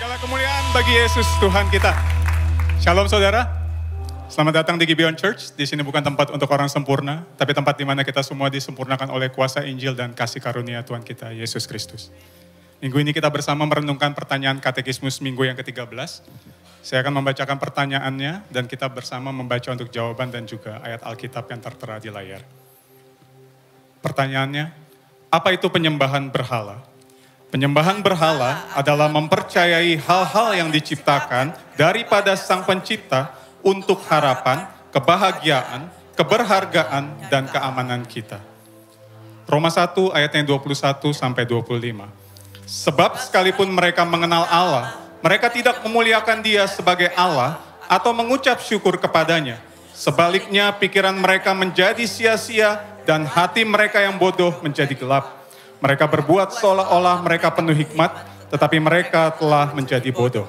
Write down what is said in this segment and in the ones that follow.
Segala kemuliaan bagi Yesus Tuhan kita. Shalom saudara. Selamat datang di Gibeon Church. Di sini bukan tempat untuk orang sempurna, tapi tempat di mana kita semua disempurnakan oleh kuasa Injil dan kasih karunia Tuhan kita, Yesus Kristus. Minggu ini kita bersama merenungkan pertanyaan katekismus minggu yang ke-13. Saya akan membacakan pertanyaannya dan kita bersama membaca untuk jawaban dan juga ayat Alkitab yang tertera di layar. Pertanyaannya, apa itu penyembahan berhala? Penyembahan berhala adalah mempercayai hal-hal yang diciptakan daripada Sang Pencipta untuk harapan, kebahagiaan, keberhargaan, dan keamanan kita. Roma 1 ayat yang 21 sampai 25. Sebab sekalipun mereka mengenal Allah, mereka tidak memuliakan Dia sebagai Allah atau mengucap syukur kepadanya. Sebaliknya pikiran mereka menjadi sia-sia dan hati mereka yang bodoh menjadi gelap. Mereka berbuat seolah-olah mereka penuh hikmat, tetapi mereka telah menjadi bodoh.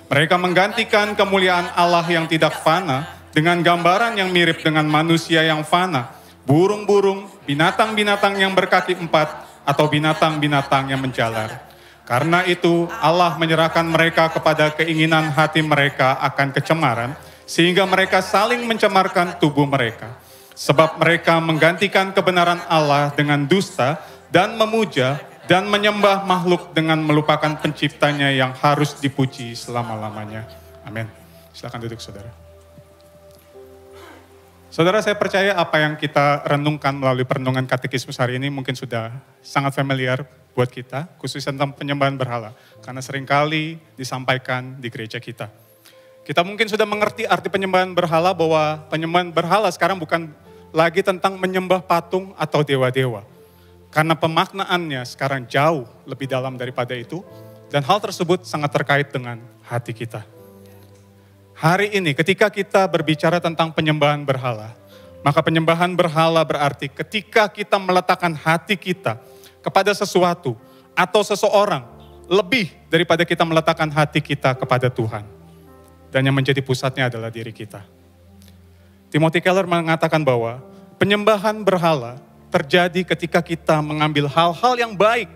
Mereka menggantikan kemuliaan Allah yang tidak fana dengan gambaran yang mirip dengan manusia yang fana, burung-burung, binatang-binatang yang berkaki empat, atau binatang-binatang yang menjalar. Karena itu Allah menyerahkan mereka kepada keinginan hati mereka akan kecemaran, sehingga mereka saling mencemarkan tubuh mereka. Sebab mereka menggantikan kebenaran Allah dengan dusta, dan memuja dan menyembah makhluk dengan melupakan penciptanya yang harus dipuji selama-lamanya. Amin. Silakan duduk saudara. Saudara, saya percaya apa yang kita renungkan melalui perenungan katekismus hari ini mungkin sudah sangat familiar buat kita, khususnya tentang penyembahan berhala. Karena seringkali disampaikan di gereja kita. Kita mungkin sudah mengerti arti penyembahan berhala, bahwa penyembahan berhala sekarang bukan lagi tentang menyembah patung atau dewa-dewa. Karena pemaknaannya sekarang jauh lebih dalam daripada itu. Dan hal tersebut sangat terkait dengan hati kita. Hari ini ketika kita berbicara tentang penyembahan berhala, maka penyembahan berhala berarti ketika kita meletakkan hati kita kepada sesuatu atau seseorang lebih daripada kita meletakkan hati kita kepada Tuhan. Dan yang menjadi pusatnya adalah diri kita. Timothy Keller mengatakan bahwa penyembahan berhala terjadi ketika kita mengambil hal-hal yang baik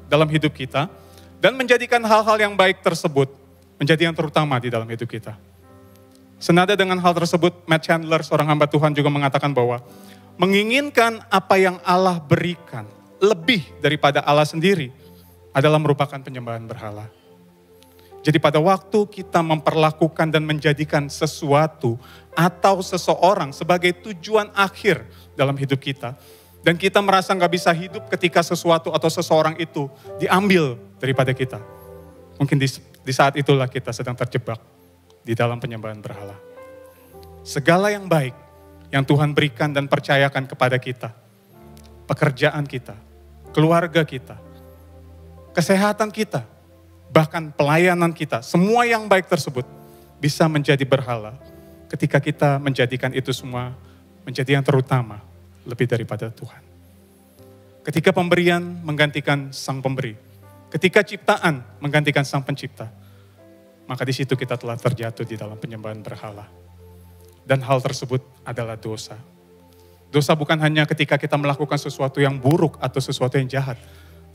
dalam hidup kita dan menjadikan hal-hal yang baik tersebut menjadi yang terutama di dalam hidup kita. Senada dengan hal tersebut, Matt Chandler, seorang hamba Tuhan, juga mengatakan bahwa menginginkan apa yang Allah berikan lebih daripada Allah sendiri adalah merupakan penyembahan berhala. Jadi pada waktu kita memperlakukan dan menjadikan sesuatu atau seseorang sebagai tujuan akhir dalam hidup kita, dan kita merasa gak bisa hidup ketika sesuatu atau seseorang itu diambil daripada kita. Mungkin di saat itulah kita sedang terjebak di dalam penyembahan berhala. Segala yang baik yang Tuhan berikan dan percayakan kepada kita, pekerjaan kita, keluarga kita, kesehatan kita, bahkan pelayanan kita, semua yang baik tersebut bisa menjadi berhala ketika kita menjadikan itu semua menjadi yang terutama lebih daripada Tuhan. Ketika pemberian menggantikan Sang Pemberi, ketika ciptaan menggantikan Sang Pencipta, maka di situ kita telah terjatuh di dalam penyembahan berhala. Dan hal tersebut adalah dosa. Dosa bukan hanya ketika kita melakukan sesuatu yang buruk atau sesuatu yang jahat,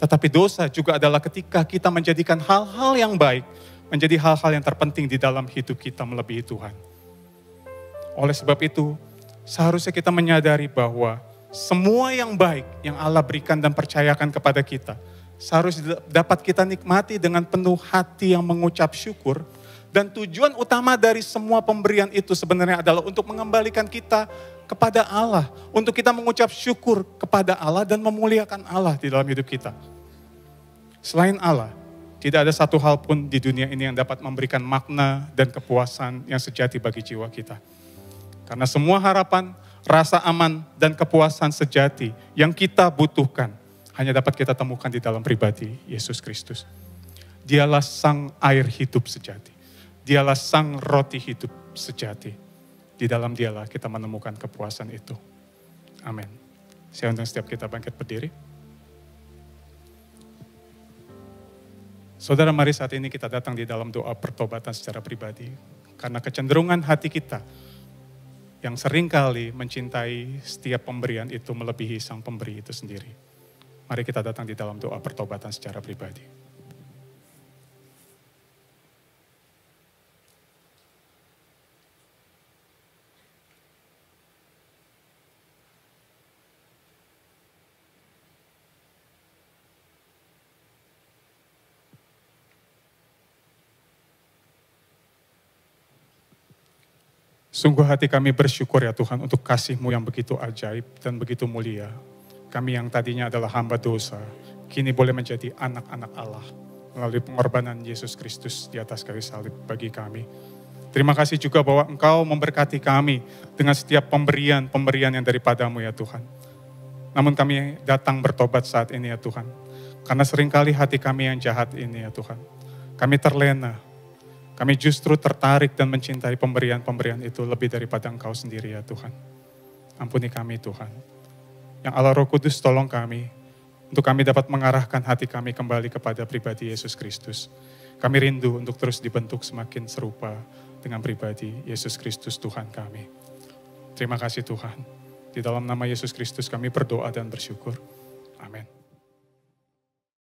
tetapi dosa juga adalah ketika kita menjadikan hal-hal yang baik menjadi hal-hal yang terpenting di dalam hidup kita melebihi Tuhan. Oleh sebab itu, seharusnya kita menyadari bahwa semua yang baik yang Allah berikan dan percayakan kepada kita seharusnya dapat kita nikmati dengan penuh hati yang mengucap syukur. Dan tujuan utama dari semua pemberian itu sebenarnya adalah untuk mengembalikan kita kepada Allah. Untuk kita mengucap syukur kepada Allah dan memuliakan Allah di dalam hidup kita. Selain Allah, tidak ada satu hal pun di dunia ini yang dapat memberikan makna dan kepuasan yang sejati bagi jiwa kita. Karena semua harapan, rasa aman, dan kepuasan sejati yang kita butuhkan hanya dapat kita temukan di dalam pribadi Yesus Kristus. Dialah Sang air hidup sejati. Dialah Sang roti hidup sejati. Di dalam Dialah kita menemukan kepuasan itu. Amin. Saya undang setiap kita bangkit berdiri. Saudara, mari saat ini kita datang di dalam doa pertobatan secara pribadi. Karena kecenderungan hati kita yang seringkali mencintai setiap pemberian itu melebihi Sang Pemberi itu sendiri. Mari kita datang di dalam doa pertobatan secara pribadi. Sungguh hati kami bersyukur ya Tuhan untuk kasih-Mu yang begitu ajaib dan begitu mulia. Kami yang tadinya adalah hamba dosa, kini boleh menjadi anak-anak Allah melalui pengorbanan Yesus Kristus di atas kayu salib bagi kami. Terima kasih juga bahwa Engkau memberkati kami dengan setiap pemberian yang daripada-Mu ya Tuhan. Namun kami datang bertobat saat ini ya Tuhan. Karena seringkali hati kami yang jahat ini ya Tuhan. Kami terlena. Kami justru tertarik dan mencintai pemberian-pemberian itu lebih daripada Engkau sendiri ya Tuhan. Ampuni kami Tuhan. Yang Allah Roh Kudus tolong kami, untuk kami dapat mengarahkan hati kami kembali kepada pribadi Yesus Kristus. Kami rindu untuk terus dibentuk semakin serupa dengan pribadi Yesus Kristus Tuhan kami. Terima kasih Tuhan. Di dalam nama Yesus Kristus kami berdoa dan bersyukur.